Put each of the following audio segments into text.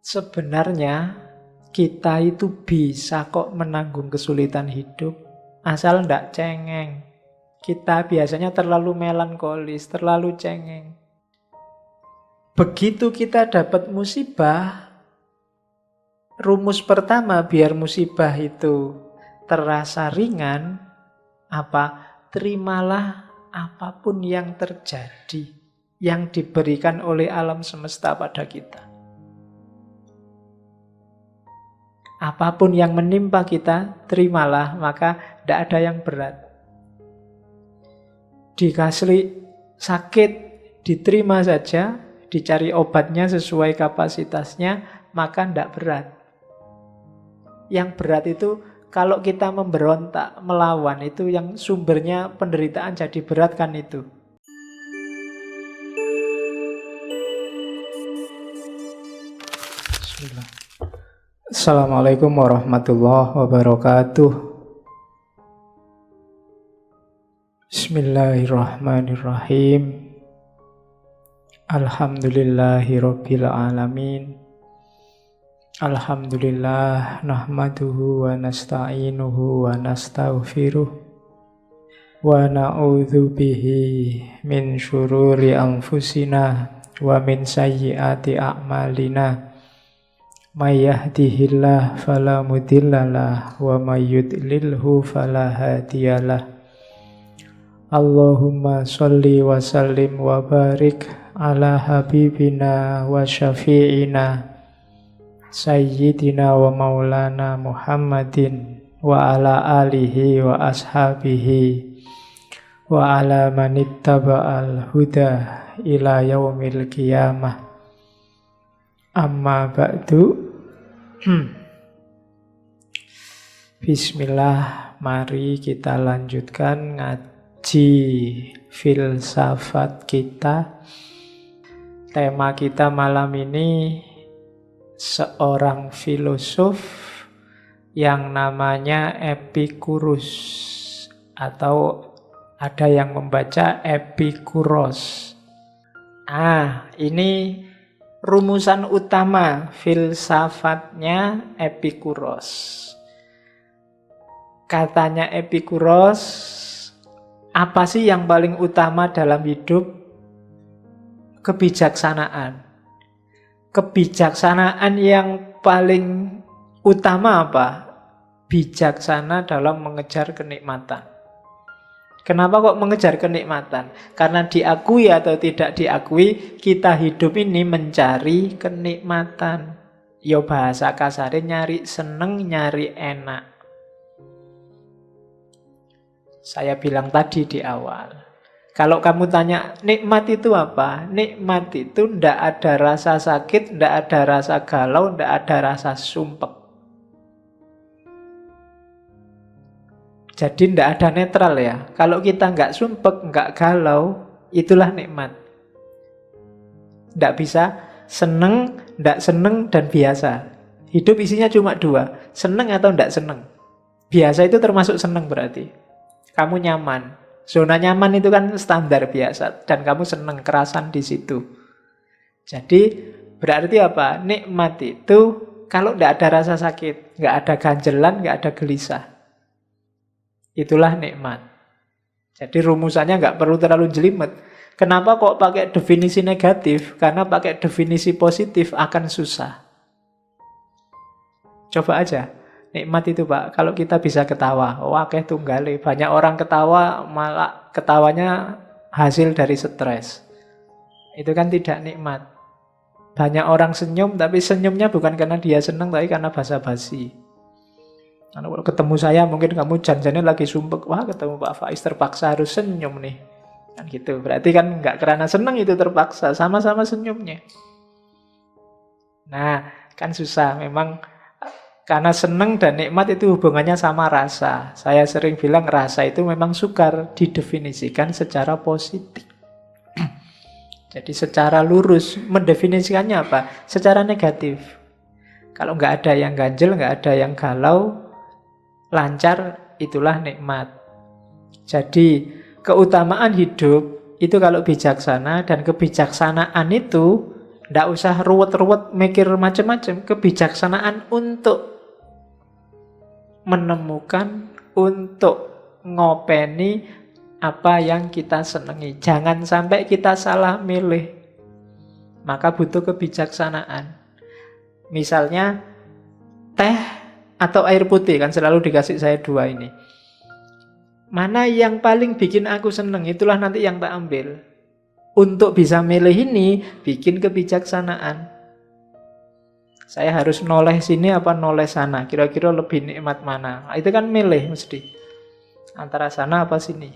Sebenarnya kita itu bisa kok menanggung kesulitan hidup, asal ndak cengeng. Kita biasanya terlalu melankolis, terlalu cengeng. Begitu kita dapat musibah, rumus pertama biar musibah itu terasa ringan, apa? Terimalah apapun yang terjadi, yang diberikan oleh alam semesta pada kita. Apapun yang menimpa kita, terimalah, maka tidak ada yang berat. Dikasih sakit, diterima saja, dicari obatnya sesuai kapasitasnya, maka tidak berat. Yang berat itu kalau kita memberontak, melawan, itu yang sumbernya penderitaan jadi berat kan itu. Bismillah. Assalamualaikum warahmatullahi wabarakatuh. Bismillahirrahmanirrahim. Alhamdulillahirabbil alamin. Alhamdulillah nahmaduhu wa nasta'inuhu wa nastaghfiruh wa na'udzu bihi min syururi anfusina wa min sayyiati a'malina. May yahdihillahu fala mudhillalah wa may yudlilhu fala hadiyalah. Allahumma sholli wa sallim wa barik ala habibina wa syafi'ina sayyidina wa maulana Muhammadin wa ala alihi wa ashabihi wa ala manittaba'al huda ila yaumil qiyamah. Amma ba'du. Bismillah, mari kita lanjutkan ngaji filsafat kita. Tema kita malam ini seorang filosof yang namanya Epicurus, atau ada yang membaca Epikuros. Ini rumusan utama filsafatnya Epikuros. Katanya Epikuros, apa sih yang paling utama dalam hidup? Kebijaksanaan. Kebijaksanaan yang paling utama apa? Bijaksana dalam mengejar kenikmatan. Kenapa kok mengejar kenikmatan? Karena diakui atau tidak diakui, kita hidup ini mencari kenikmatan. Yo bahasa kasarnya nyari seneng, nyari enak. Saya bilang tadi di awal. Kalau kamu tanya, nikmat itu apa? Nikmat itu ndak ada rasa sakit, ndak ada rasa galau, ndak ada rasa sumpek. Jadi ndak ada netral ya. Kalau kita nggak sumpek, nggak galau, itulah nikmat. Ndak bisa seneng, ndak seneng, dan biasa. Hidup isinya cuma dua, seneng atau ndak seneng. Biasa itu termasuk seneng berarti. Kamu nyaman. Zona nyaman itu kan standar biasa, dan kamu seneng, kerasan di situ. Jadi berarti apa? Nikmat itu kalau tidak ada rasa sakit, nggak ada ganjelan, nggak ada gelisah. Itulah nikmat. Jadi rumusannya nggak perlu terlalu jelimet. Kenapa kok pakai definisi negatif? Karena pakai definisi positif akan susah. Coba aja. Nikmat itu Pak, kalau kita bisa ketawa, wakeh tunggale. Banyak orang ketawa, malah ketawanya hasil dari stres. Itu kan tidak nikmat. Banyak orang senyum, tapi senyumnya bukan karena dia senang, tapi karena basa-basi. Kalau ketemu saya, mungkin kamu janjinya lagi sumpek, wah ketemu Pak Faiz terpaksa harus senyum nih. Kan gitu, berarti kan nggak karena senang itu terpaksa, sama-sama senyumnya. Nah, kan susah, memang. Karena senang dan nikmat itu hubungannya sama rasa. Saya sering bilang rasa itu memang sukar didefinisikan secara positif. Jadi secara lurus, mendefinisikannya apa? Secara negatif. Kalau nggak ada yang ganjel, nggak ada yang galau, lancar, itulah nikmat. Jadi keutamaan hidup itu kalau bijaksana, dan kebijaksanaan itu Nggak usah ruwet-ruwet mikir macam-macam. Kebijaksanaan untuk menemukan, untuk ngopeni apa yang kita senangi. Jangan sampai kita salah milih. Maka butuh kebijaksanaan. Misalnya teh atau air putih, kan selalu dikasih saya dua ini. Mana yang paling bikin aku seneng, itulah nanti yang tak ambil. Untuk bisa milih ini, bikin kebijaksanaan. Saya harus noleh sini apa noleh sana, kira-kira lebih nikmat mana. Nah, itu kan milih mesti. Antara sana apa sini.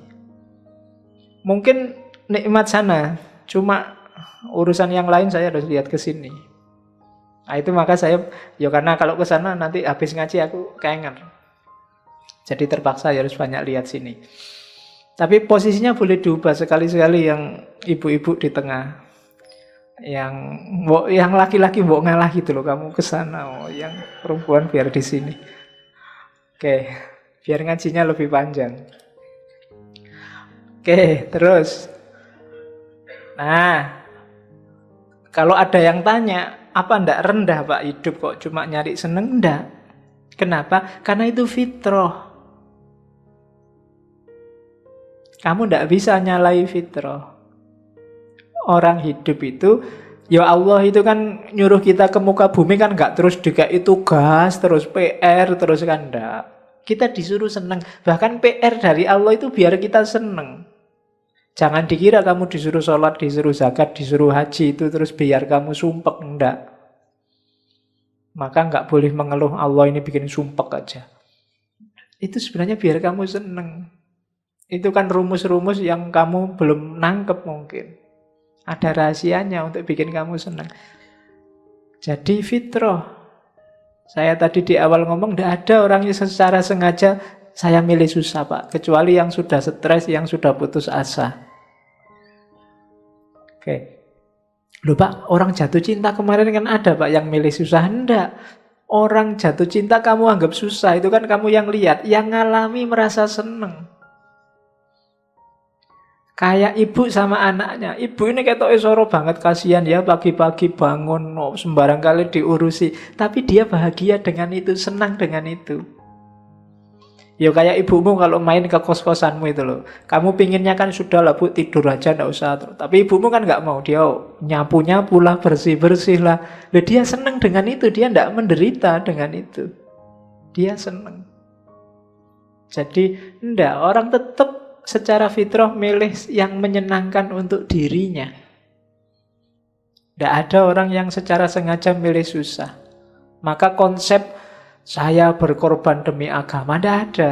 Mungkin nikmat sana, cuma urusan yang lain saya harus lihat ke sini. Nah, itu maka saya, ya karena kalau ke sana nanti habis ngaji aku kangen. Jadi terpaksa harus banyak lihat sini. Tapi posisinya boleh diubah sekali-sekali, yang ibu-ibu di tengah. Yang laki-laki mbok ngalah gitu loh, kamu ke sana. Yang perempuan biar di sini. Oke, biar ngajinya lebih panjang. Oke, terus. Nah, kalau ada yang tanya, apa ndak rendah Pak hidup kok cuma nyari seneng? Ndak. Kenapa? Karena itu fitrah. Kamu ndak bisa nyalai fitrah. Orang hidup itu, ya Allah itu kan nyuruh kita ke muka bumi kan nggak terus dikai tugas, terus PR, terus kan ndak. Kita disuruh seneng. Bahkan PR dari Allah itu biar kita seneng. Jangan dikira kamu disuruh sholat, disuruh zakat, disuruh haji itu terus biar kamu sumpek, enggak. Maka nggak boleh mengeluh Allah ini bikin sumpek aja. Itu sebenarnya biar kamu seneng. Itu kan rumus-rumus yang kamu belum nangkep mungkin. Ada rahasianya untuk bikin kamu seneng. Jadi fitrah. Saya tadi di awal ngomong, tidak ada orang yang secara sengaja saya milih susah Pak. Kecuali yang sudah stres, yang sudah putus asa. Oke. Loh Pak, orang jatuh cinta kemarin kan ada Pak yang milih susah. Enggak. Orang jatuh cinta kamu anggap susah, itu kan kamu yang lihat. Yang ngalami merasa seneng. Kayak ibu sama anaknya. Ibu ini ketoknya soro banget, kasihan ya, pagi-pagi bangun sembarang kali diurusi. Tapi dia bahagia dengan itu, senang dengan itu. Ya kayak ibumu kalau main ke kos-kosanmu itu loh. Kamu pinginnya kan sudah lah Bu, tidur aja nggak usah. Tapi ibumu kan nggak mau, dia nyapu-nyapu lah, bersih-bersih lah. Loh, dia senang dengan itu, dia nggak menderita dengan itu. Dia senang. Jadi enggak, orang tetap secara fitrah milih yang menyenangkan untuk dirinya. Tidak ada orang yang secara sengaja milih susah. Maka konsep saya berkorban demi agama tidak ada.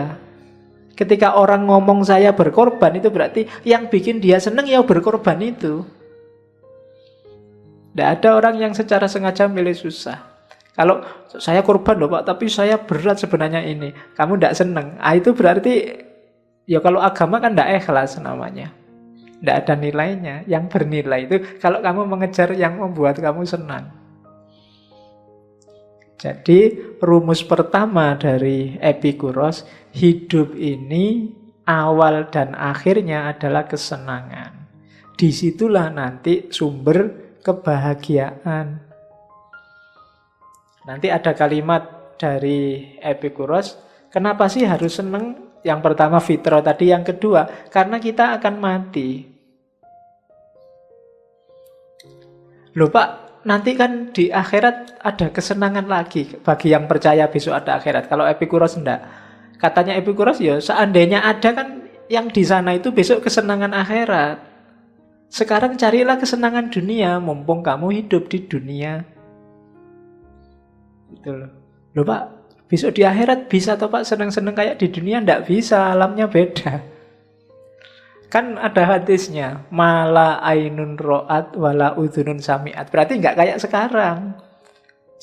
Ketika orang ngomong saya berkorban, itu berarti yang bikin dia senang ya berkorban itu. Tidak ada orang yang secara sengaja milih susah. Kalau saya korban loh Pak, tapi saya berat sebenarnya ini. Kamu tidak senang. Itu berarti ya kalau agama kan tidak ikhlas namanya. Tidak ada nilainya. Yang bernilai itu kalau kamu mengejar yang membuat kamu senang. Jadi rumus pertama dari Epikuros, hidup ini awal dan akhirnya adalah kesenangan. Disitulah nanti sumber kebahagiaan. Nanti ada kalimat dari Epikuros, kenapa sih harus senang? Yang pertama fitrah tadi, yang kedua karena kita akan mati. Loh Pak, nanti kan di akhirat ada kesenangan lagi bagi yang percaya besok ada akhirat. Kalau Epikuros enggak. Katanya Epikuros ya seandainya ada kan yang di sana itu besok kesenangan akhirat. Sekarang carilah kesenangan dunia mumpung kamu hidup di dunia. Gitu loh. Loh Pak, besok di akhirat bisa toh Pak senang-senang kayak di dunia? Nggak bisa, alamnya beda. Kan ada hadisnya, mala ainun ro'at wala udhunun sami'at. Berarti nggak kayak sekarang.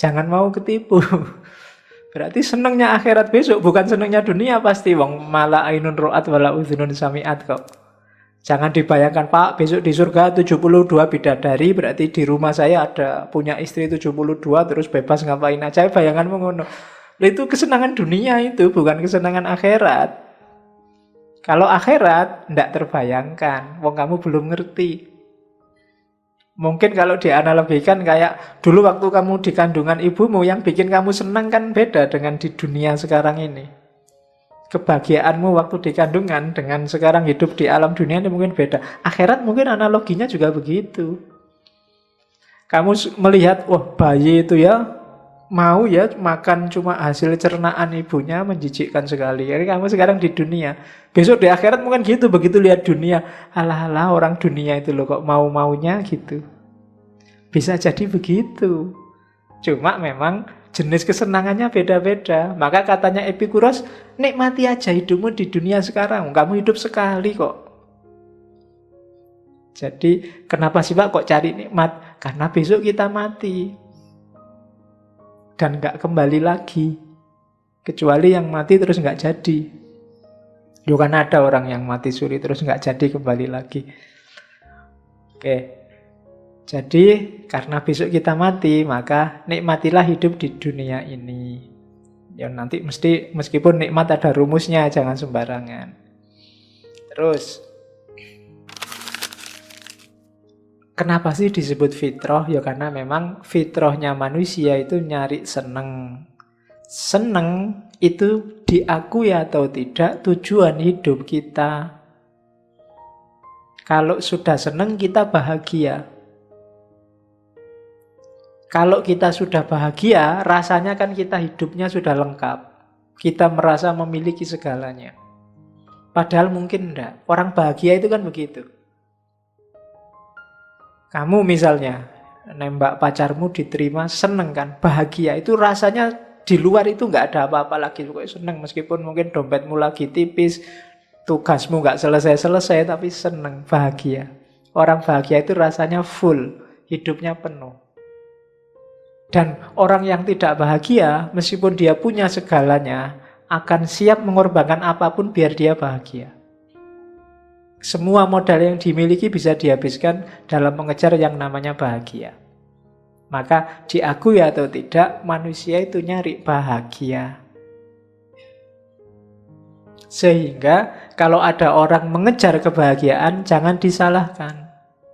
Jangan mau ketipu. Berarti senangnya akhirat besok, bukan senangnya dunia pasti. Wong mala ainun ro'at wala udhunun sami'at kok. Jangan dibayangkan Pak, besok di surga 72 bidadari, berarti di rumah saya ada punya istri 72 terus bebas ngapain aja. Bayanganmu ngono. Itu kesenangan dunia itu, bukan kesenangan akhirat. Kalau akhirat, tidak terbayangkan. Wong kamu belum ngerti. Mungkin kalau dianalogikan kayak dulu waktu kamu di kandungan ibumu, yang bikin kamu senang kan beda dengan di dunia sekarang ini. Kebahagiaanmu waktu di kandungan dengan sekarang hidup di alam dunia ini mungkin beda. Akhirat mungkin analoginya juga begitu. Kamu melihat, wah bayi itu ya mau ya makan cuma hasil cernaan ibunya, menjijikkan sekali. Jadi kamu sekarang di dunia, besok di akhirat mungkin gitu. Begitu lihat dunia, alah-alah orang dunia itu loh kok mau-maunya gitu. Bisa jadi begitu. Cuma memang jenis kesenangannya beda-beda. Maka katanya Epikuros, nikmati aja hidupmu di dunia sekarang. Kamu hidup sekali kok. Jadi kenapa sih Pak kok cari nikmat? Karena besok kita mati dan nggak kembali lagi, kecuali yang mati terus nggak jadi. Yo kan ada orang yang mati suri terus nggak jadi kembali lagi. Oke, jadi karena besok kita mati, maka nikmatilah hidup di dunia ini. Ya nanti meskipun nikmat ada rumusnya, jangan sembarangan. Terus kenapa sih disebut fitrah? Ya karena memang fitrahnya manusia itu nyari seneng. Seneng itu diakui atau tidak tujuan hidup kita. Kalau sudah seneng kita bahagia. Kalau kita sudah bahagia, rasanya kan kita hidupnya sudah lengkap. Kita merasa memiliki segalanya. Padahal mungkin enggak. Orang bahagia itu kan begitu. Kamu misalnya nembak pacarmu diterima, seneng kan, bahagia. Itu rasanya di luar itu nggak ada apa-apa lagi. Kok seneng meskipun mungkin dompetmu lagi tipis, tugasmu nggak selesai-selesai, tapi seneng, bahagia. Orang bahagia itu rasanya full, hidupnya penuh. Dan orang yang tidak bahagia, meskipun dia punya segalanya, akan siap mengorbankan apapun biar dia bahagia. Semua modal yang dimiliki bisa dihabiskan dalam mengejar yang namanya bahagia. Maka diakui atau tidak, manusia itu nyari bahagia. Sehingga kalau ada orang mengejar kebahagiaan, jangan disalahkan.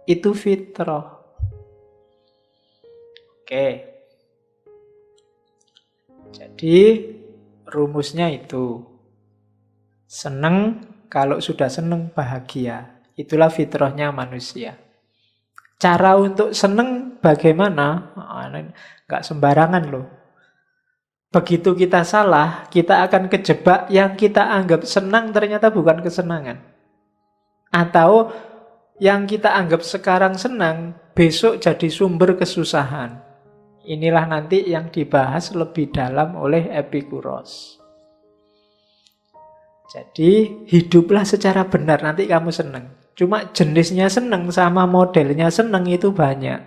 Itu fitrah. Oke. Jadi rumusnya itu. Seneng. Kalau sudah seneng, bahagia. Itulah fitrahnya manusia. Cara untuk seneng bagaimana? Nggak sembarangan loh. Begitu kita salah, kita akan kejebak yang kita anggap senang ternyata bukan kesenangan. Atau yang kita anggap sekarang senang, besok jadi sumber kesusahan. Inilah nanti yang dibahas lebih dalam oleh Epikuros. Jadi hiduplah secara benar, nanti kamu senang. Cuma jenisnya senang sama modelnya senang itu banyak.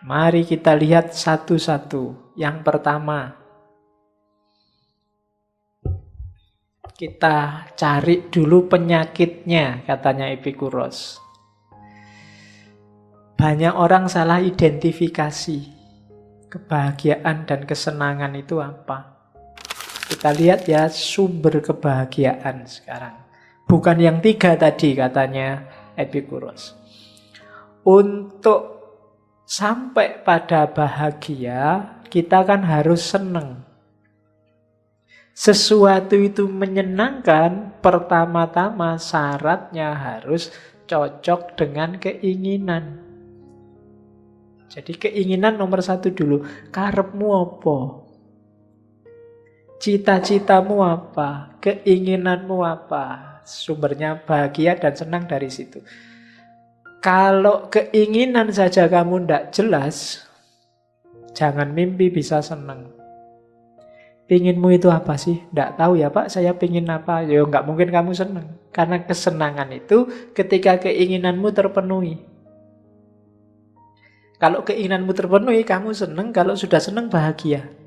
Mari kita lihat satu-satu. Yang pertama, kita cari dulu penyakitnya, katanya Epikuros. Banyak orang salah identifikasi kebahagiaan dan kesenangan itu apa. Kita lihat ya sumber kebahagiaan sekarang. Bukan yang 3 tadi katanya Epikuros. Untuk sampai pada bahagia, kita kan harus senang. Sesuatu itu menyenangkan, pertama-tama syaratnya harus cocok dengan keinginan. Jadi keinginan nomor 1 dulu. Karepmu apa? Cita-citamu apa? Keinginanmu apa? Sumbernya bahagia dan senang dari situ. Kalau keinginan saja kamu tidak jelas, jangan mimpi bisa senang. Pinginmu itu apa sih? Tidak tahu ya Pak, saya pingin apa? Ya nggak mungkin kamu senang. Karena kesenangan itu ketika keinginanmu terpenuhi. Kalau keinginanmu terpenuhi, kamu senang. Kalau sudah senang, bahagia.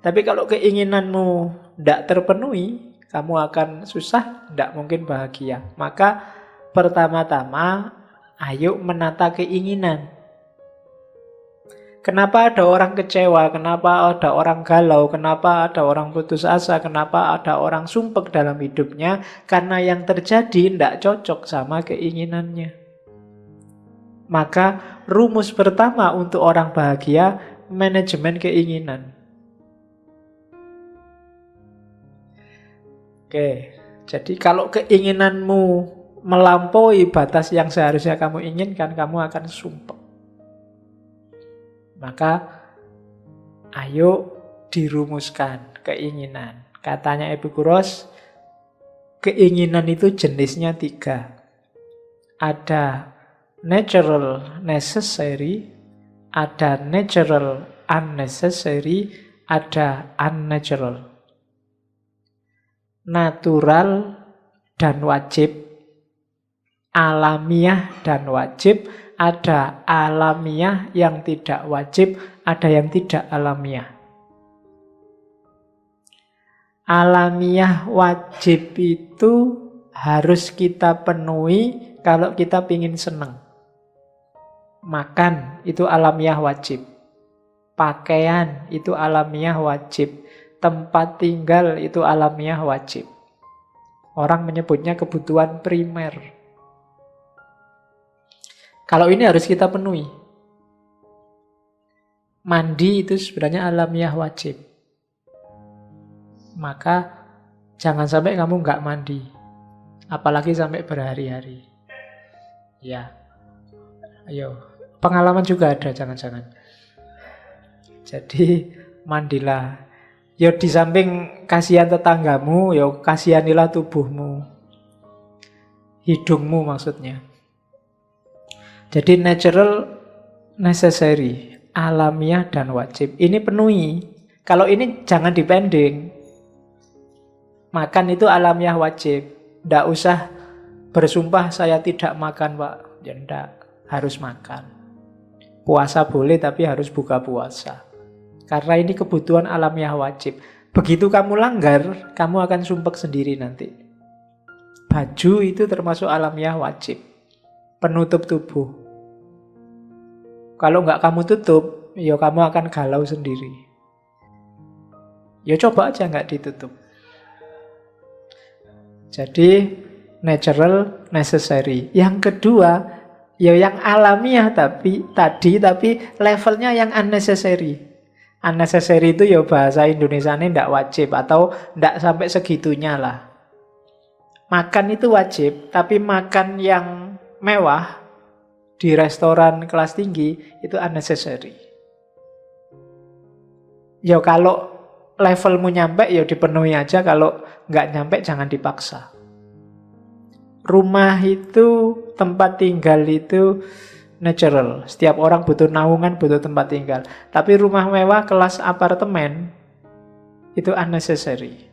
Tapi kalau keinginanmu tidak terpenuhi, kamu akan susah, tidak mungkin bahagia. Maka pertama-tama, ayo menata keinginan. Kenapa ada orang kecewa, kenapa ada orang galau, kenapa ada orang putus asa, kenapa ada orang sumpek dalam hidupnya? Karena yang terjadi tidak cocok sama keinginannya. Maka rumus pertama untuk orang bahagia, manajemen keinginan. Oke, jadi kalau keinginanmu melampaui batas yang seharusnya kamu inginkan, kamu akan sumpek. Maka ayo dirumuskan keinginan. Katanya Epikuros, keinginan itu jenisnya 3. Ada natural necessary, ada natural unnecessary, ada unnatural. Natural dan wajib, alamiah dan wajib, ada alamiah yang tidak wajib, ada yang tidak alamiah. Alamiah wajib itu harus kita penuhi kalau kita ingin senang. Makan itu alamiah wajib. Pakaian itu alamiah wajib. Tempat tinggal itu alamiah wajib. Orang menyebutnya kebutuhan primer. Kalau ini harus kita penuhi. Mandi itu sebenarnya alamiah wajib. Maka jangan sampai kamu nggak mandi. Apalagi sampai berhari-hari. Ya, ayo. Pengalaman juga ada, jangan-jangan. Jadi, mandilah. Yo di samping kasihan tetanggamu, yo kasihanilah tubuhmu. Hidungmu maksudnya. Jadi natural, necessary, alamiah dan wajib. Ini penuhi. Kalau ini jangan dipending. Makan itu alamiah wajib. Tidak usah bersumpah saya tidak makan, Pak. Ya tidak, harus makan. Puasa boleh tapi harus buka puasa. Karena ini kebutuhan alamiah wajib. Begitu kamu langgar, kamu akan sumpek sendiri nanti. Baju itu termasuk alamiah wajib. Penutup tubuh. Kalau nggak kamu tutup, ya kamu akan galau sendiri. Ya coba aja nggak ditutup. Jadi natural, necessary. Yang kedua, ya yang alamiah tapi levelnya yang unnecessary. Unnecessary itu ya bahasa Indonesianya tidak wajib atau tidak sampai segitunya lah. Makan itu wajib, tapi makan yang mewah di restoran kelas tinggi itu unnecessary. Ya kalau levelmu nyampe ya dipenuhi aja, kalau nggak nyampe jangan dipaksa. Rumah itu, tempat tinggal itu natural. Setiap orang butuh naungan, butuh tempat tinggal. Tapi rumah mewah kelas apartemen itu unnecessary.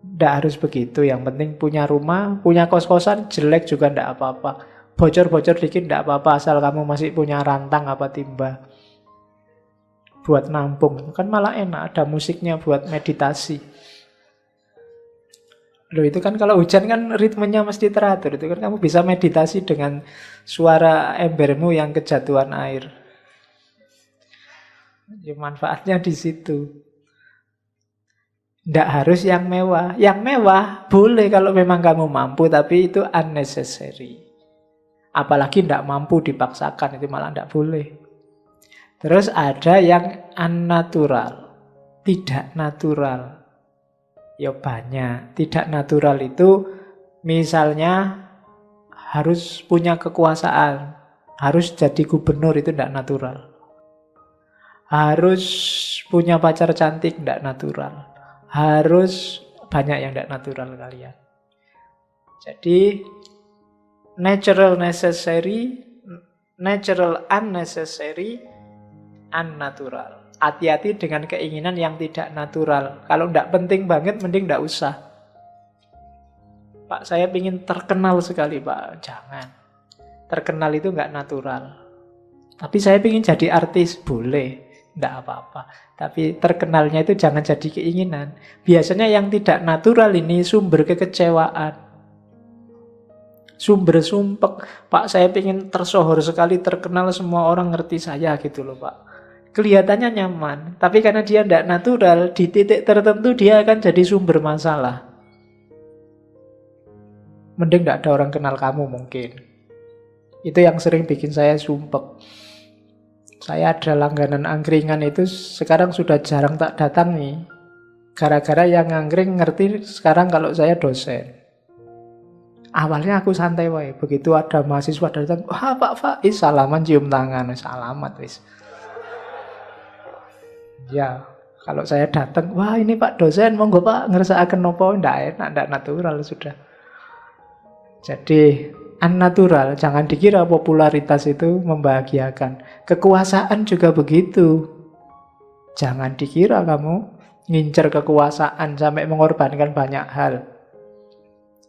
Nggak harus begitu. Yang penting punya rumah, punya kos-kosan, jelek juga nggak apa-apa. Bocor-bocor dikit nggak apa-apa, asal kamu masih punya rantang apa timba buat nampung. Kan malah enak, ada musiknya buat meditasi. Loh itu kan kalau hujan kan ritmenya mesti teratur. Itu kan kamu bisa meditasi dengan suara embermu yang kejatuhan air. Ya, manfaatnya di situ. Tidak harus yang mewah. Yang mewah boleh kalau memang kamu mampu, tapi itu unnecessary. Apalagi tidak mampu dipaksakan, itu malah tidak boleh. Terus ada yang unnatural, tidak natural. Ya banyak. Tidak natural itu misalnya harus punya kekuasaan, harus jadi gubernur, itu tidak natural. Harus punya pacar cantik, tidak natural. Harus banyak yang tidak natural kalian. Jadi natural necessary, natural unnecessary, unnatural. Hati-hati dengan keinginan yang tidak natural. Kalau tidak penting banget, mending tidak usah. Pak, saya ingin terkenal sekali, Pak. Jangan. Terkenal itu nggak natural. Tapi saya ingin jadi artis, boleh. Tidak apa-apa. Tapi terkenalnya itu jangan jadi keinginan. Biasanya yang tidak natural ini sumber kekecewaan. Sumber sumpek. Pak, saya ingin tersohor sekali, terkenal, semua orang ngerti saya gitu loh, Pak. Kelihatannya nyaman, tapi karena dia tidak natural, di titik tertentu dia akan jadi sumber masalah. Mending tidak ada orang kenal kamu mungkin. Itu yang sering bikin saya sumpek. Saya ada langganan angkringan itu sekarang sudah jarang tak datangi. Gara-gara yang angkring ngerti sekarang kalau saya dosen. Awalnya aku santai wae, begitu ada mahasiswa datang, wah Pak Faiz, salaman cium tangan, salamat wis. Ya, kalau saya datang, wah ini Pak dosen, monggo Pak ngersakaken nopo, ndak enak, ndak natural sudah. Jadi unnatural, jangan dikira popularitas itu membahagiakan. Kekuasaan juga begitu. Jangan dikira kamu ngincer kekuasaan sampai mengorbankan banyak hal.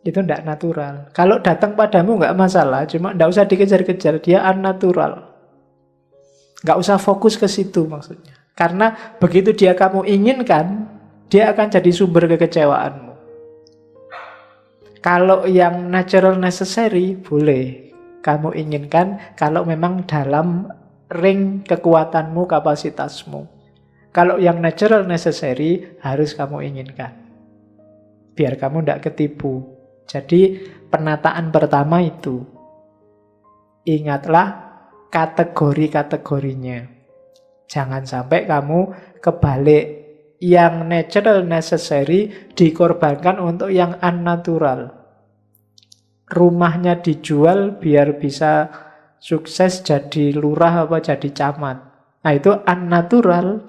Itu tidak natural. Kalau datang padamu nggak masalah, cuma nggak usah dikejar-kejar, dia unnatural. Nggak usah fokus ke situ maksudnya. Karena begitu dia kamu inginkan, dia akan jadi sumber kekecewaanmu. Kalau yang natural necessary, boleh kamu inginkan kalau memang dalam ring kekuatanmu, kapasitasmu. Kalau yang natural necessary, harus kamu inginkan. Biar kamu tidak ketipu. Jadi penataan pertama itu, ingatlah kategori-kategorinya. Jangan sampai kamu kebalik, yang natural necessary dikorbankan untuk yang unnatural. Rumahnya dijual biar bisa sukses jadi lurah apa jadi camat. Nah itu unnatural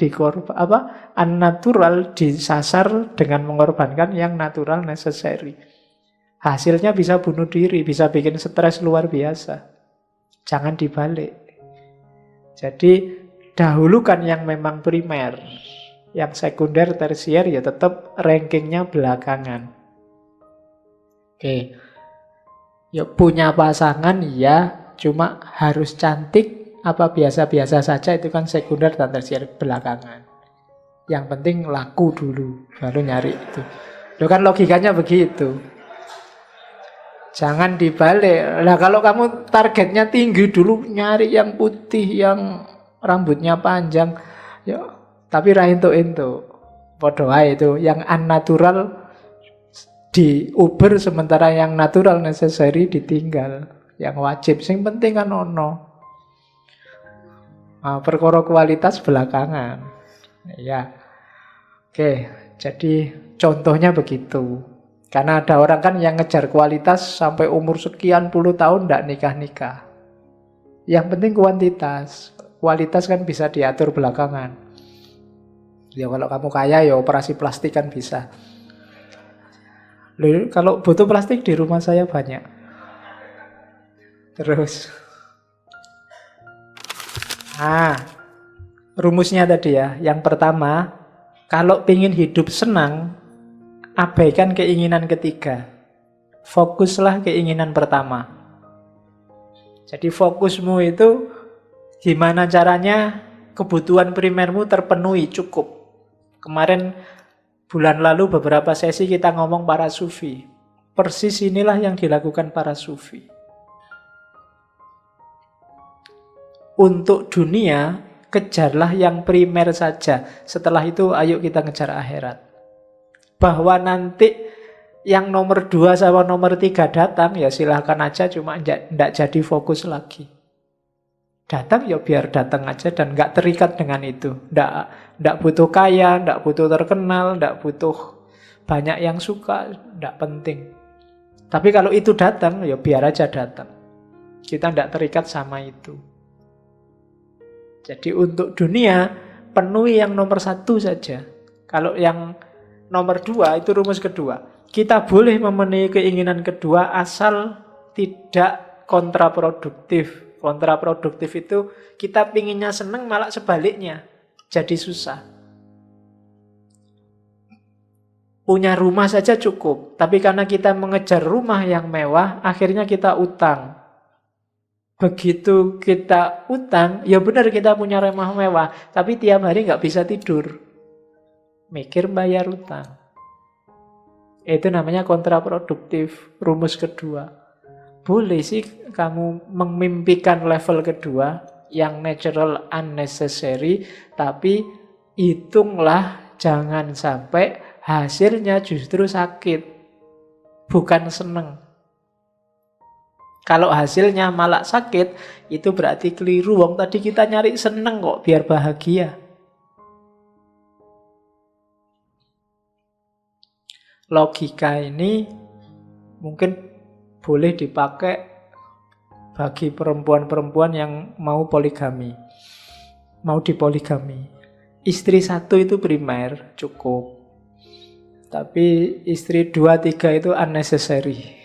unnatural disasar dengan mengorbankan yang natural necessary. Hasilnya bisa bunuh diri, bisa bikin stres luar biasa. Jangan dibalik. Jadi dahulukan yang memang primer. Yang sekunder, tersier ya tetap rankingnya belakangan. Oke. Ya punya pasangan ya, cuma harus cantik apa biasa-biasa saja itu kan sekunder dan tersier belakangan. Yang penting laku dulu, baru nyari itu. Itu kan logikanya begitu. Jangan dibalik. Nah kalau kamu targetnya tinggi dulu, nyari yang putih, yang rambutnya panjang, ya tapi ra entuk-entuk. Padha wae itu, yang unnatural diuber sementara yang natural necessary ditinggal. Yang wajib sing penting kan ono. Nah, perkara kualitas belakangan. Ya. Oke, jadi contohnya begitu. Karena ada orang kan yang ngejar kualitas sampai umur sekian puluh tahun ndak nikah-nikah. Yang penting kuantitas. Kualitas kan bisa diatur belakangan. Ya kalau kamu kaya ya operasi plastik kan bisa. Loh, kalau butuh plastik di rumah saya banyak. Terus. Rumusnya tadi ya. Yang pertama, kalau ingin hidup senang, abaikan keinginan ketiga. Fokuslah keinginan pertama. Jadi fokusmu itu gimana caranya kebutuhan primermu terpenuhi cukup. Kemarin bulan lalu beberapa sesi kita ngomong para sufi. Persis inilah yang dilakukan para sufi. Untuk dunia, kejarlah yang primer saja. Setelah itu ayo kita ngejar akhirat. Bahwa nanti yang nomor 2 sama nomor 3 datang, ya silahkan aja, cuma tidak jadi fokus lagi. Datang ya biar datang aja dan nggak terikat dengan itu. Nggak butuh kaya, nggak butuh terkenal, nggak butuh banyak yang suka, nggak penting. Tapi kalau itu datang, ya biar aja datang. Kita nggak terikat sama itu. Jadi untuk dunia, penuhi yang nomor 1 saja. Kalau yang nomor 2 itu rumus kedua. Kita boleh memenuhi keinginan kedua asal tidak kontraproduktif. Kontraproduktif itu kita pinginnya seneng malah sebaliknya. Jadi susah. Punya rumah saja cukup. Tapi karena kita mengejar rumah yang mewah, akhirnya kita utang. Begitu kita utang, ya benar kita punya rumah mewah. Tapi tiap hari nggak bisa tidur. Mikir bayar utang. Itu namanya kontraproduktif, rumus kedua. Boleh sih kamu memimpikan level kedua, yang natural unnecessary, tapi hitunglah jangan sampai hasilnya justru sakit, bukan seneng. Kalau hasilnya malah sakit, itu berarti keliru. Wong tadi kita nyari seneng kok biar bahagia. Logika ini mungkin boleh dipakai bagi perempuan-perempuan yang mau poligami, mau dipoligami. Istri satu itu primer, cukup. Tapi istri 2, 3 itu unnecessary.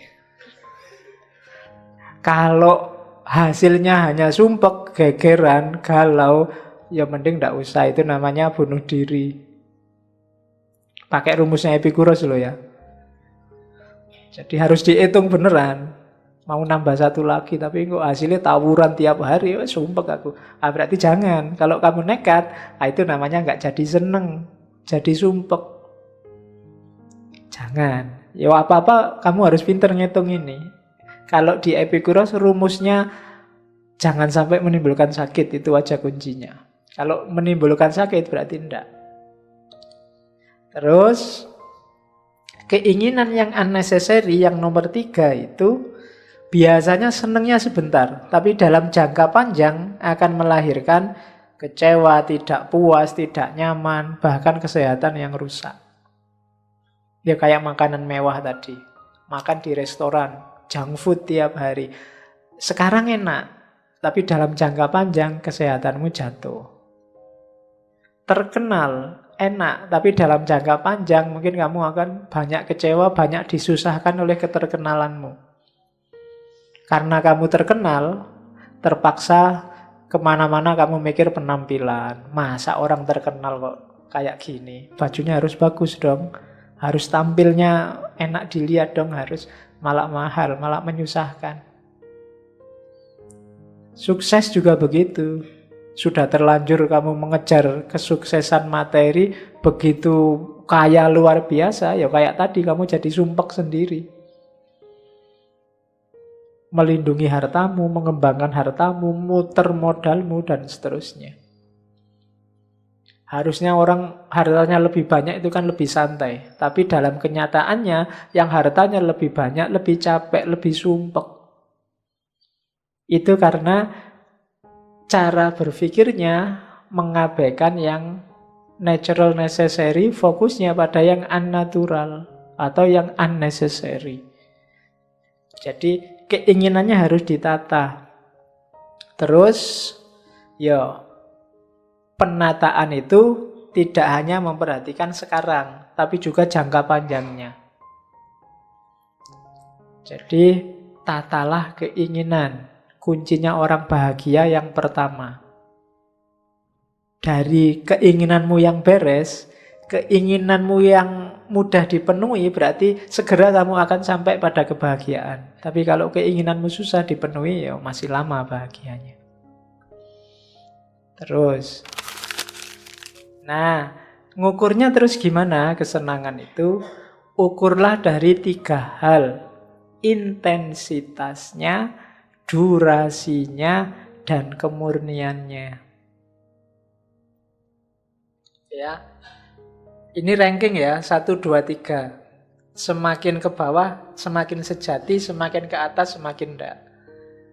Kalau hasilnya hanya sumpek, gegeran, galau, ya mending ndak usah. Itu namanya bunuh diri. Pakai rumusnya Epikuros loh ya. Jadi harus dihitung beneran. Mau nambah satu lagi, tapi kok hasilnya tawuran tiap hari, sumpek aku. Berarti jangan. Kalau kamu nekat, itu namanya nggak jadi seneng, jadi sumpek. Jangan. Ya apa-apa kamu harus pinter ngitung ini. Kalau di Epikuros rumusnya jangan sampai menimbulkan sakit, itu aja kuncinya. Kalau menimbulkan sakit berarti enggak. Terus keinginan yang unnecessary yang nomor 3 itu biasanya senengnya sebentar, tapi dalam jangka panjang akan melahirkan kecewa, tidak puas, tidak nyaman, bahkan kesehatan yang rusak. Ya kayak makanan mewah tadi, makan di restoran, junk food tiap hari. Sekarang enak, tapi dalam jangka panjang kesehatanmu jatuh. Terkenal, enak, tapi dalam jangka panjang mungkin kamu akan banyak kecewa, banyak disusahkan oleh keterkenalanmu. Karena kamu terkenal, terpaksa kemana-mana kamu mikir penampilan. Masa orang terkenal kok kayak gini? Bajunya harus bagus dong, harus tampilnya enak dilihat dong, harus malah mahal, malah menyusahkan. Sukses juga begitu. Sudah terlanjur kamu mengejar kesuksesan materi, begitu kaya luar biasa, ya kayak tadi kamu jadi sumpek sendiri. Melindungi hartamu, mengembangkan hartamu, muter modalmu, dan seterusnya. Harusnya orang hartanya lebih banyak itu kan lebih santai. Tapi dalam kenyataannya, yang hartanya lebih banyak, lebih capek, lebih sumpek. Itu karena cara berpikirnya mengabaikan yang natural necessary, fokusnya pada yang unnatural atau yang unnecessary. Jadi keinginannya harus ditata. Terus, penataan itu tidak hanya memperhatikan sekarang, tapi juga jangka panjangnya. Jadi, tatalah keinginan. Kuncinya orang bahagia yang pertama. Dari keinginanmu yang beres, keinginanmu yang mudah dipenuhi, berarti segera kamu akan sampai pada kebahagiaan. Tapi kalau keinginanmu susah dipenuhi, ya masih lama bahagianya. Terus, nah, ngukurnya terus gimana kesenangan itu? Ukurlah dari 3 hal. Intensitasnya, durasinya, dan kemurniannya. Ya. Ini ranking ya, 1, 2, 3. Semakin ke bawah, semakin sejati, semakin ke atas, semakin enggak.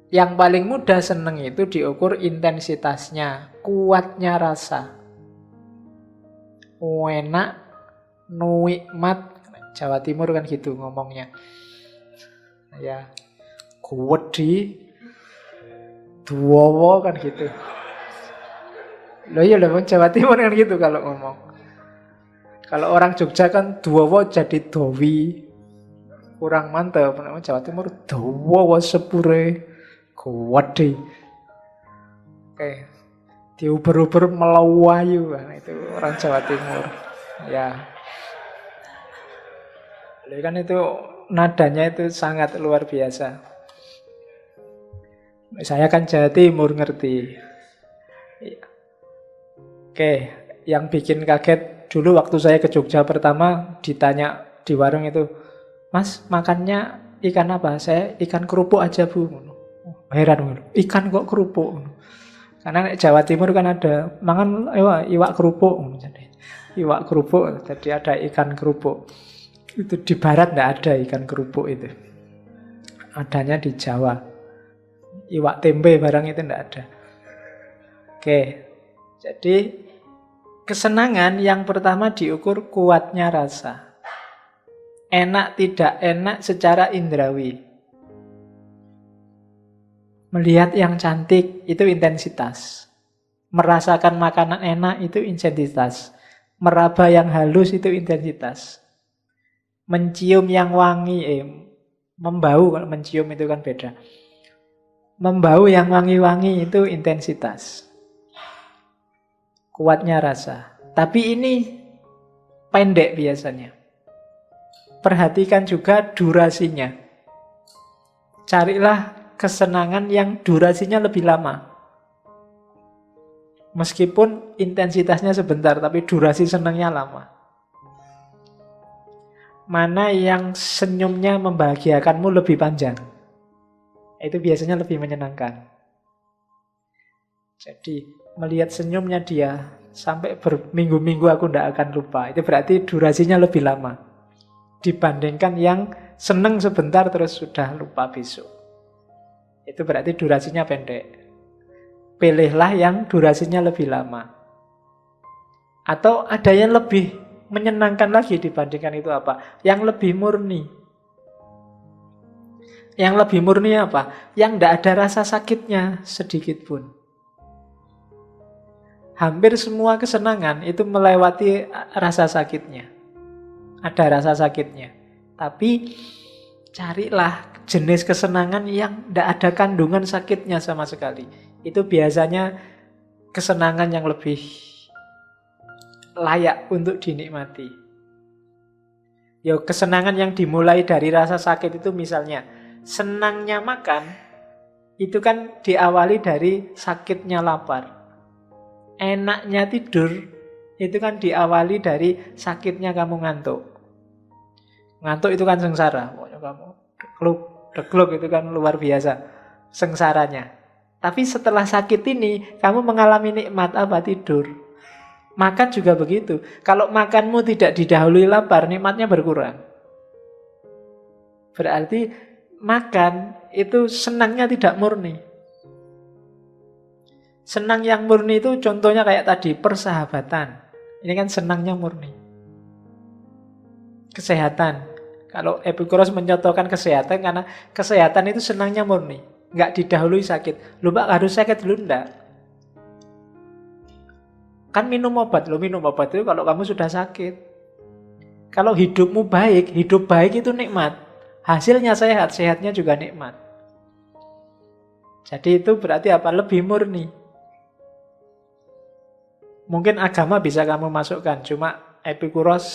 Yang paling mudah seneng itu diukur intensitasnya, kuatnya rasa. Enak, nikmat, Jawa Timur kan gitu ngomongnya. Ya, kuwedi, duwowo kan gitu. Loh iya loh, Jawa Timur kan gitu kalau ngomong. Kalau orang Jogja kan duwowo jadi dowi. Kurang mantap. Jawa Timur duwowo sepure, kuwedi. Oke. Diuber-uber melawayu. Nah, itu orang Jawa Timur. Ya. Loh kan itu nadanya itu sangat luar biasa. Saya kan Jawa Timur, ngerti. Oke, yang bikin kaget dulu waktu saya ke Jogja pertama ditanya di warung itu, "Mas, makannya ikan apa?" "Saya ikan kerupuk aja, Bu." Heran, ikan kok kerupuk? Karena Jawa Timur kan ada mangan iwak kerupuk. Jadi iwak kerupuk, jadi ada ikan kerupuk. Itu di barat enggak ada ikan kerupuk itu. Adanya di Jawa. Iwak tempe barang itu ndak ada. Oke, jadi kesenangan yang pertama diukur kuatnya rasa. Enak tidak enak secara indrawi. Melihat yang cantik itu intensitas. Merasakan makanan enak itu intensitas. Meraba yang halus itu intensitas. Mencium yang wangi, membau, kalau mencium itu kan beda. Membau yang wangi-wangi itu intensitas. Kuatnya rasa. Tapi ini pendek biasanya. Perhatikan juga durasinya. Carilah kesenangan yang durasinya lebih lama. Meskipun intensitasnya sebentar, tapi durasi senangnya lama. Mana yang senyumnya membahagiakanmu lebih panjang? Itu biasanya lebih menyenangkan. Jadi, melihat senyumnya dia sampai berminggu-minggu aku tidak akan lupa. Itu berarti durasinya lebih lama. Dibandingkan yang seneng sebentar terus sudah lupa besok. Itu berarti durasinya pendek. Pilihlah yang durasinya lebih lama. Atau ada yang lebih menyenangkan lagi dibandingkan itu apa? Yang lebih murni. Yang lebih murni apa? Yang tidak ada rasa sakitnya sedikit pun. Hampir semua kesenangan itu melewati rasa sakitnya. Ada rasa sakitnya. Tapi carilah jenis kesenangan yang tidak ada kandungan sakitnya sama sekali. Itu biasanya kesenangan yang lebih layak untuk dinikmati. Ya, kesenangan yang dimulai dari rasa sakit itu misalnya senangnya makan, itu kan diawali dari sakitnya lapar. Enaknya tidur, itu kan diawali dari sakitnya kamu ngantuk. Ngantuk itu kan sengsara. Pokoknya kamu degluk itu kan luar biasa sengsaranya. Tapi setelah sakit ini, kamu mengalami nikmat apa? Tidur. Makan juga begitu. Kalau makanmu tidak didahului lapar, nikmatnya berkurang. Berarti makan itu senangnya tidak murni. Senang yang murni itu contohnya kayak tadi, persahabatan. Ini kan senangnya murni. Kesehatan. Kalau Epikuros mencontohkan kesehatan, karena kesehatan itu senangnya murni. Nggak didahului sakit. Lu Pak harus sakit dulu enggak? Kan minum obat. Lu minum obat itu kalau kamu sudah sakit. Kalau hidupmu baik, hidup baik itu nikmat. Hasilnya sehat, sehatnya juga nikmat. Jadi itu berarti apa? Lebih murni. Mungkin agama bisa kamu masukkan, cuma Epikuros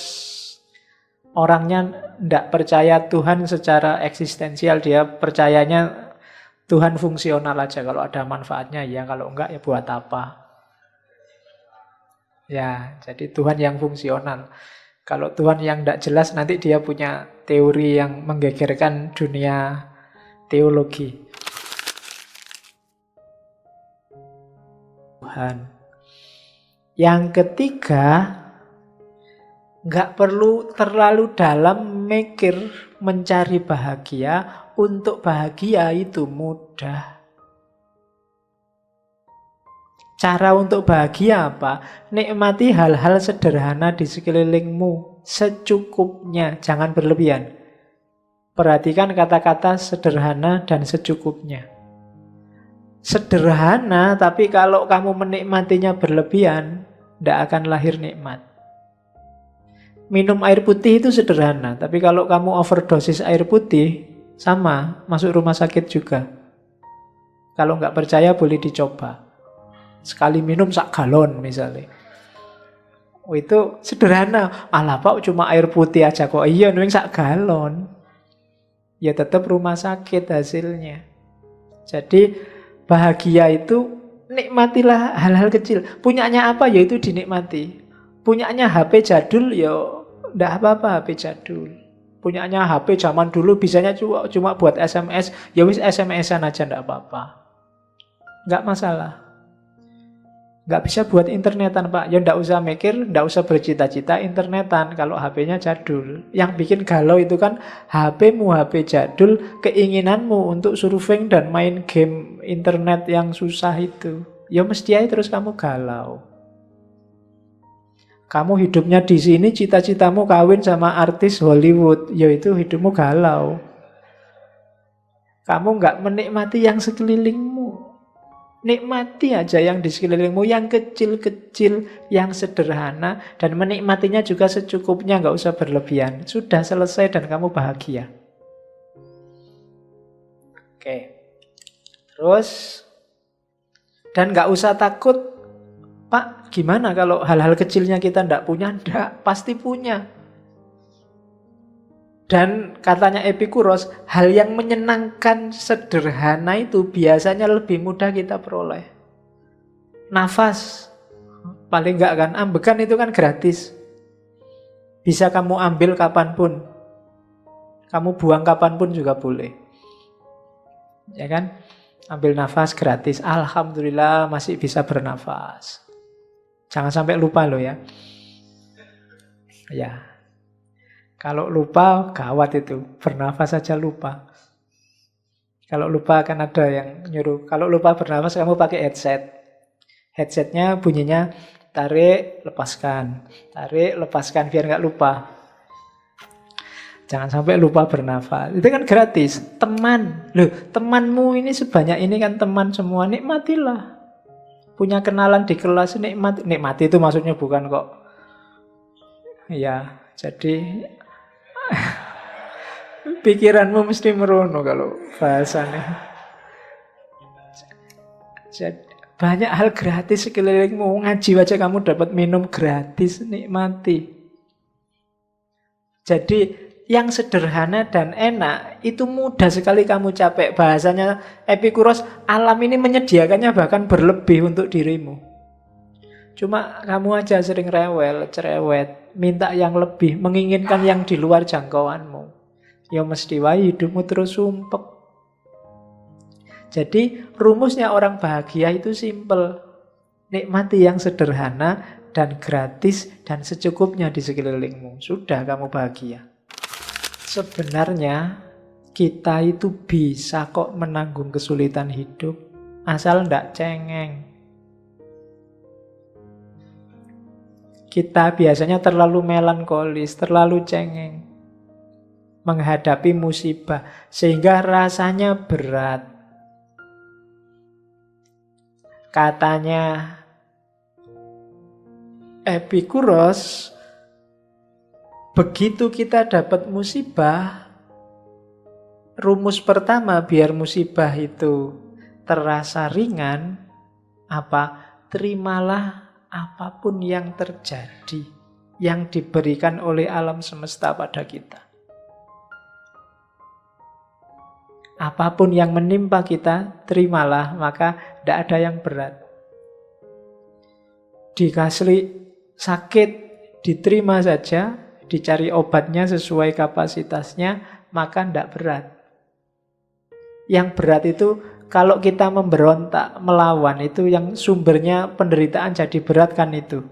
orangnya tidak percaya Tuhan secara eksistensial. Dia percayanya Tuhan fungsional aja. Kalau ada manfaatnya ya, kalau enggak ya buat apa. Ya, jadi Tuhan yang fungsional. Kalau Tuhan yang tidak jelas, nanti dia punya teori yang menggegerkan dunia teologi. Tuhan. Yang ketiga, nggak perlu terlalu dalam mikir mencari bahagia. Untuk bahagia itu mudah. Cara untuk bahagia apa? Nikmati hal-hal sederhana di sekelilingmu secukupnya, jangan berlebihan. Perhatikan kata-kata sederhana dan secukupnya. Sederhana, tapi kalau kamu menikmatinya berlebihan, tidak akan lahir nikmat. Minum air putih itu sederhana, tapi kalau kamu overdosis air putih, sama, masuk rumah sakit juga. Kalau nggak percaya boleh dicoba. Sekali minum sak galon misalnya. Oh, itu sederhana. Alah Pak, cuma air putih aja kok. Iya, nuing sak galon. Ya tetap rumah sakit hasilnya. Jadi bahagia itu nikmatilah hal-hal kecil. Punyanya apa ya itu dinikmati. Punyanya HP jadul ya ndak apa-apa HP jadul. Punyanya HP zaman dulu bisanya cuma buat SMS, ya wis SMS-an aja ndak apa-apa. Nggak masalah. Nggak bisa buat internetan, Pak. Ya nggak usah mikir, nggak usah bercita-cita internetan kalau HP-nya jadul. Yang bikin galau itu kan HP-mu, HP jadul, keinginanmu untuk surfing dan main game internet yang susah itu. Ya mesti aja terus kamu galau. Kamu hidupnya di sini, cita-citamu kawin sama artis Hollywood, ya itu hidupmu galau. Kamu nggak menikmati yang sekelilingmu. Nikmati aja yang di sekelilingmu, yang kecil-kecil, yang sederhana, dan menikmatinya juga secukupnya, nggak usah berlebihan. Sudah selesai dan kamu bahagia. Oke. Terus, dan nggak usah takut, Pak, gimana kalau hal-hal kecilnya kita nggak punya? Nggak, pasti punya. Dan katanya Epikuros, hal yang menyenangkan sederhana itu biasanya lebih mudah kita peroleh. Nafas, paling enggak kan, ambekan itu kan gratis. Bisa kamu ambil kapanpun. Kamu buang kapanpun juga boleh. Ya kan? Ambil nafas gratis. Alhamdulillah masih bisa bernafas. Jangan sampai lupa loh ya. Ya. Kalau lupa, gawat itu. Bernafas saja lupa. Kalau lupa akan ada yang nyuruh. Kalau lupa bernafas, kamu pakai headset. Headsetnya bunyinya tarik, lepaskan. Tarik, lepaskan, biar nggak lupa. Jangan sampai lupa bernafas. Itu kan gratis. Teman. Loh, temanmu ini sebanyak ini kan teman semua. Nikmatilah. Punya kenalan di kelas, nikmati. Nikmati itu maksudnya bukan kok. Ya, jadi pikiranmu mesti merono kalau bahasanya. Jadi, banyak hal gratis sekelilingmu. Ngaji aja kamu dapat minum gratis, nikmati. Jadi yang sederhana dan enak itu mudah sekali kamu capek. Bahasanya Epikuros, alam ini menyediakannya bahkan berlebih untuk dirimu. Cuma kamu aja sering rewel, cerewet, minta yang lebih, menginginkan yang di luar jangkauanmu. Ya mesti wae hidupmu terus sumpek. Jadi rumusnya orang bahagia itu simpel. Nikmati yang sederhana dan gratis dan secukupnya di sekelilingmu. Sudah kamu bahagia. Sebenarnya kita itu bisa kok menanggung kesulitan hidup. Asal ndak cengeng. Kita biasanya terlalu melankolis, terlalu cengeng menghadapi musibah, sehingga rasanya berat. Katanya Epikuros, begitu kita dapat musibah, rumus pertama biar musibah itu terasa ringan, apa? Terimalah apapun yang terjadi, yang diberikan oleh alam semesta pada kita. Apapun yang menimpa kita, terimalah, maka tidak ada yang berat. Dikasih sakit, diterima saja, dicari obatnya sesuai kapasitasnya, maka tidak berat. Yang berat itu kalau kita memberontak, melawan, itu yang sumbernya penderitaan jadi berat kan itu.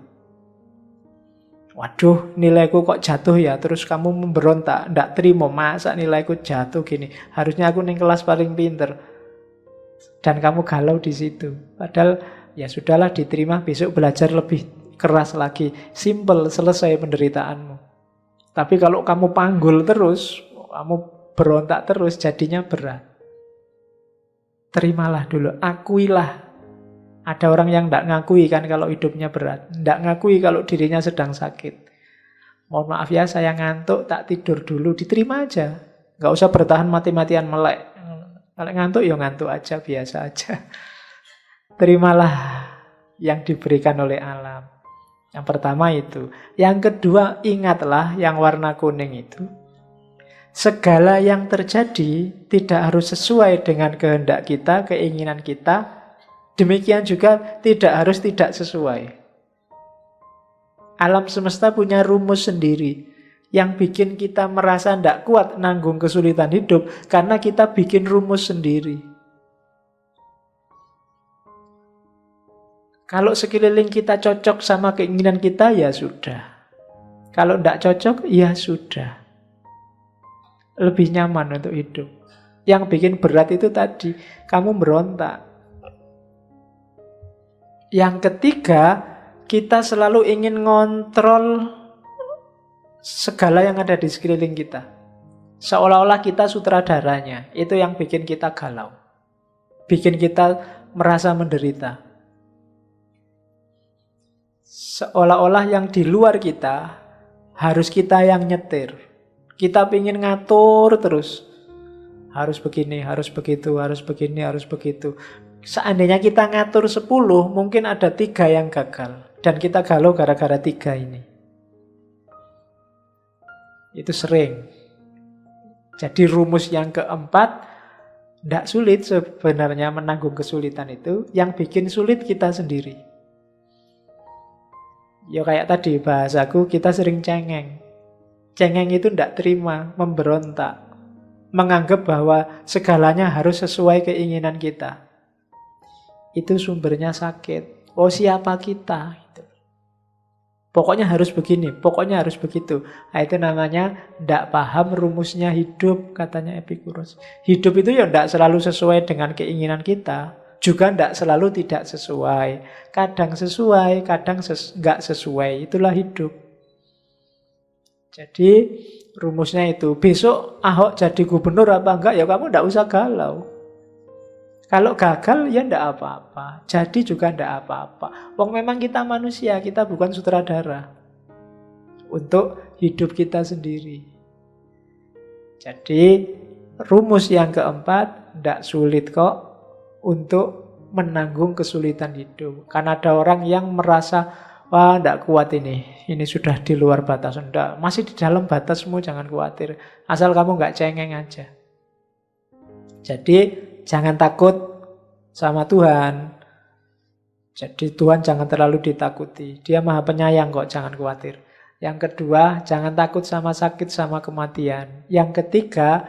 Waduh, nilaiku kok jatuh ya, terus kamu memberontak, ndak terima, masa nilaiku jatuh gini, harusnya aku ning kelas paling pinter. Dan kamu galau di situ. Padahal ya sudahlah, diterima, besok belajar lebih keras lagi. Simple, selesai penderitaanmu. Tapi kalau kamu panggul terus, kamu berontak terus, jadinya berat. Terimalah dulu, akuilah. Ada orang yang tidak ngakui kan kalau hidupnya berat. Tidak ngakui kalau dirinya sedang sakit. Mohon maaf ya, saya ngantuk, tak tidur dulu. Diterima aja. Nggak usah bertahan mati-matian melek. Kalau ngantuk ya ngantuk aja, biasa aja. Terimalah yang diberikan oleh alam. Yang pertama itu. Yang kedua, ingatlah yang warna kuning itu. Segala yang terjadi tidak harus sesuai dengan kehendak kita, keinginan kita. Demikian juga tidak harus tidak sesuai. Alam semesta punya rumus sendiri yang bikin kita merasa tidak kuat nanggung kesulitan hidup karena kita bikin rumus sendiri. Kalau sekeliling kita cocok sama keinginan kita, ya sudah. Kalau tidak cocok, ya sudah. Lebih nyaman untuk hidup. Yang bikin berat itu tadi, kamu berontak. Yang ketiga, kita selalu ingin ngontrol segala yang ada di sekeliling kita. Seolah-olah kita sutradaranya. Itu yang bikin kita galau. Bikin kita merasa menderita. Seolah-olah yang di luar kita harus kita yang nyetir. Kita ingin ngatur terus. Harus begini, harus begitu, harus begini, harus begitu. Seandainya kita ngatur 10, mungkin ada 3 yang gagal. Dan kita galau gara-gara 3 ini. Itu sering. Jadi rumus yang keempat, tidak sulit sebenarnya menanggung kesulitan itu. Yang bikin sulit kita sendiri. Ya kayak tadi bahasaku, kita sering cengeng. Cengeng itu tidak terima, memberontak. Menganggap bahwa segalanya harus sesuai keinginan kita. Itu sumbernya sakit. Oh, siapa kita? Pokoknya harus begini, pokoknya harus begitu. Nah, itu namanya tidak paham rumusnya hidup, katanya Epicurus. Hidup itu ya tidak selalu sesuai dengan keinginan kita. Juga tidak selalu tidak sesuai. Kadang sesuai, kadang nggak sesuai. Itulah hidup. Jadi rumusnya itu. Besok Ahok jadi gubernur apa enggak, ya kamu tidak usah galau. Kalau gagal ya tidak apa-apa. Jadi juga tidak apa-apa. Wong memang kita manusia, kita bukan sutradara. Untuk hidup kita sendiri. Jadi rumus yang keempat, tidak sulit kok untuk menanggung kesulitan hidup. Karena ada orang yang merasa, wah tidak kuat ini sudah di luar batas. Tidak, masih di dalam batasmu, jangan khawatir. Asal kamu nggak cengeng aja. Jadi jangan takut sama Tuhan. Jadi Tuhan jangan terlalu ditakuti. Dia maha penyayang kok, jangan khawatir. Yang kedua, jangan takut sama sakit, sama kematian. Yang ketiga,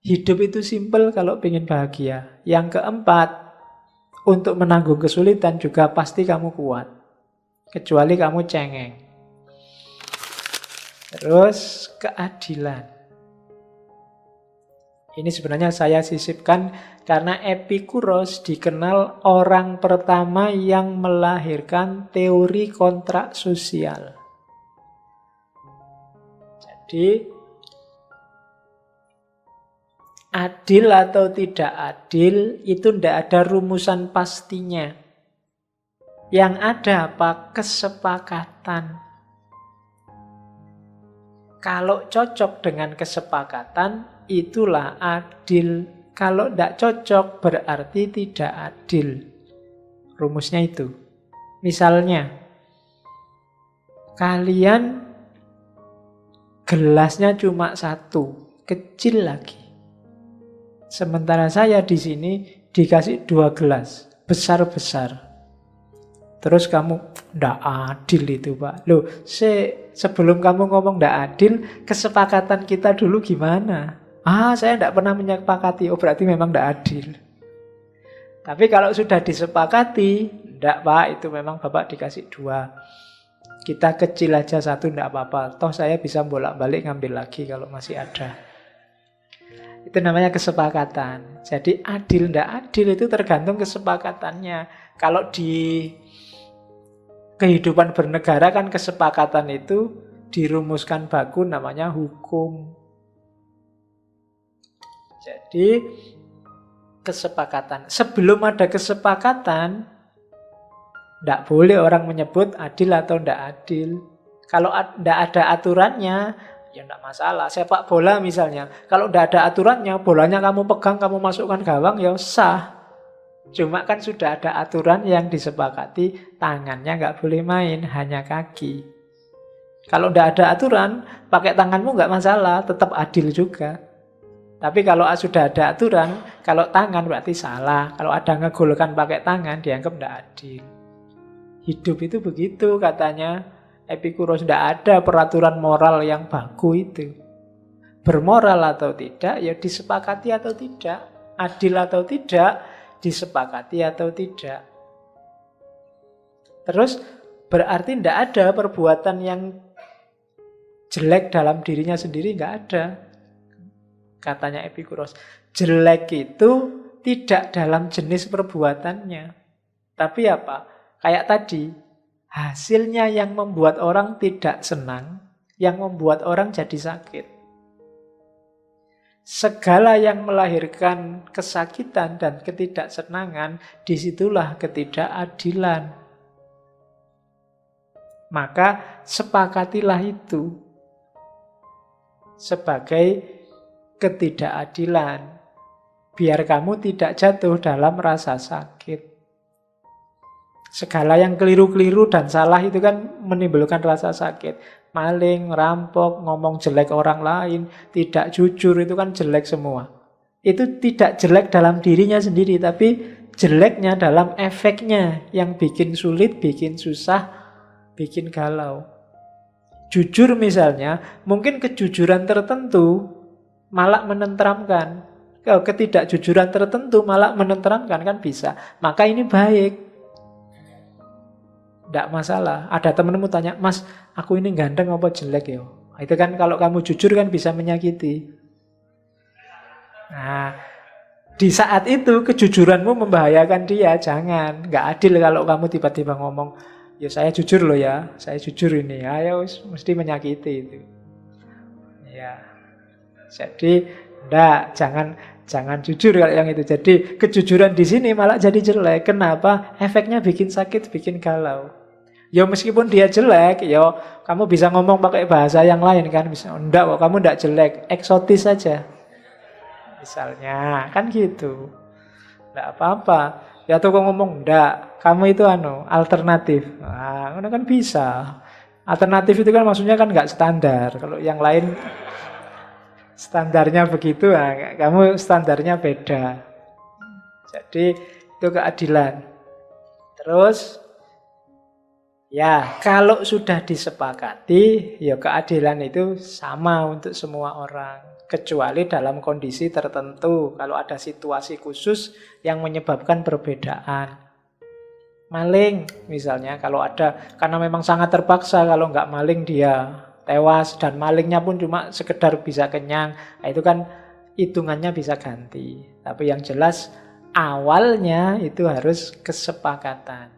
hidup itu simpel kalau ingin bahagia. Yang keempat, untuk menanggung kesulitan juga pasti kamu kuat. Kecuali kamu cengeng. Terus keadilan. Ini sebenarnya saya sisipkan karena Epicurus dikenal orang pertama yang melahirkan teori kontrak sosial. Jadi adil atau tidak adil itu tidak ada rumusan pastinya. Yang ada apa? Kesepakatan. Kalau cocok dengan kesepakatan, itulah adil. Kalau tidak cocok, berarti tidak adil. Rumusnya itu. Misalnya, kalian gelasnya cuma 1, kecil lagi. Sementara saya di sini dikasih 2 gelas, besar-besar. Terus kamu, ndak adil itu Pak. Loh, sebelum kamu ngomong ndak adil, kesepakatan kita dulu gimana? Saya ndak pernah menyepakati. Oh, berarti memang ndak adil. Tapi kalau sudah disepakati, ndak Pak, itu memang Bapak dikasih 2. Kita kecil aja 1 ndak apa-apa. Toh saya bisa bolak-balik ngambil lagi kalau masih ada. Itu namanya kesepakatan. Jadi adil ndak adil itu tergantung kesepakatannya. Kalau di kehidupan bernegara kan kesepakatan itu dirumuskan baku namanya hukum. Jadi kesepakatan. Sebelum ada kesepakatan, tidak boleh orang menyebut adil atau tidak adil. Kalau tidak ada aturannya, ya tidak masalah. Sepak bola misalnya, kalau tidak ada aturannya, bolanya kamu pegang, kamu masukkan gawang, ya sah. Cuma kan sudah ada aturan yang disepakati, tangannya nggak boleh main, hanya kaki. Kalau tidak ada aturan, pakai tanganmu nggak masalah, tetap adil juga. Tapi kalau sudah ada aturan, kalau tangan berarti salah. Kalau ada ngegolkan pakai tangan, dianggap tidak adil. Hidup itu begitu katanya Epicurus, tidak ada peraturan moral yang baku itu. Bermoral atau tidak, ya disepakati atau tidak. Adil atau tidak, disepakati atau tidak. Terus berarti tidak ada perbuatan yang jelek dalam dirinya sendiri, nggak ada. Katanya Epikuros, jelek itu tidak dalam jenis perbuatannya. Tapi apa? Kayak tadi, hasilnya yang membuat orang tidak senang, yang membuat orang jadi sakit. Segala yang melahirkan kesakitan dan ketidaksenangan, disitulah ketidakadilan. Maka sepakatilah itu sebagai ketidakadilan, biar kamu tidak jatuh dalam rasa sakit. Segala yang keliru-keliru dan salah itu kan menimbulkan rasa sakit. Maling, rampok, ngomong jelek orang lain, tidak jujur, itu kan jelek semua. Itu tidak jelek dalam dirinya sendiri, tapi jeleknya dalam efeknya yang bikin sulit, bikin susah, bikin galau. Jujur misalnya, mungkin kejujuran tertentu malah menenteramkan. Ketidakjujuran tertentu malah menenteramkan, kan bisa. Maka ini baik. Tidak masalah. Ada temenmu tanya, "Mas, aku ini ganteng apa jelek ya?" Itu kan kalau kamu jujur kan bisa menyakiti. Nah, di saat itu kejujuranmu membahayakan dia. Jangan. Nggak adil kalau kamu tiba-tiba ngomong, "Ya saya jujur loh ya, saya jujur ini." Ya mesti menyakiti itu. Ya. Jadi jangan jujur kalau yang itu. Jadi kejujuran di sini malah jadi jelek. Kenapa? Efeknya bikin sakit, bikin galau. Ya meskipun dia jelek, ya kamu bisa ngomong pakai bahasa yang lain kan. Bisa, enggak kok, kamu enggak jelek, eksotis saja. Misalnya, kan gitu. Enggak apa-apa. Ya tuh kok ngomong, enggak, kamu itu alternatif. Nah, kan bisa. Alternatif itu kan maksudnya kan enggak standar. Kalau yang lain standarnya begitu, nah, kamu standarnya beda. Jadi itu keadilan. Terus ya, kalau sudah disepakati, ya keadilan itu sama untuk semua orang. Kecuali dalam kondisi tertentu, kalau ada situasi khusus yang menyebabkan perbedaan. Maling misalnya, kalau ada, karena memang sangat terpaksa, kalau nggak maling dia tewas, dan malingnya pun cuma sekedar bisa kenyang. Nah, itu kan hitungannya bisa ganti. Tapi yang jelas, awalnya itu harus kesepakatan.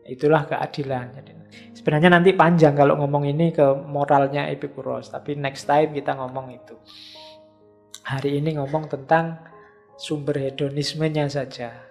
Itulah keadilan. Jadi, sebenarnya nanti panjang kalau ngomong ini ke moralnya Epikuros, tapi next time kita ngomong itu. Hari ini ngomong tentang sumber hedonismenya saja.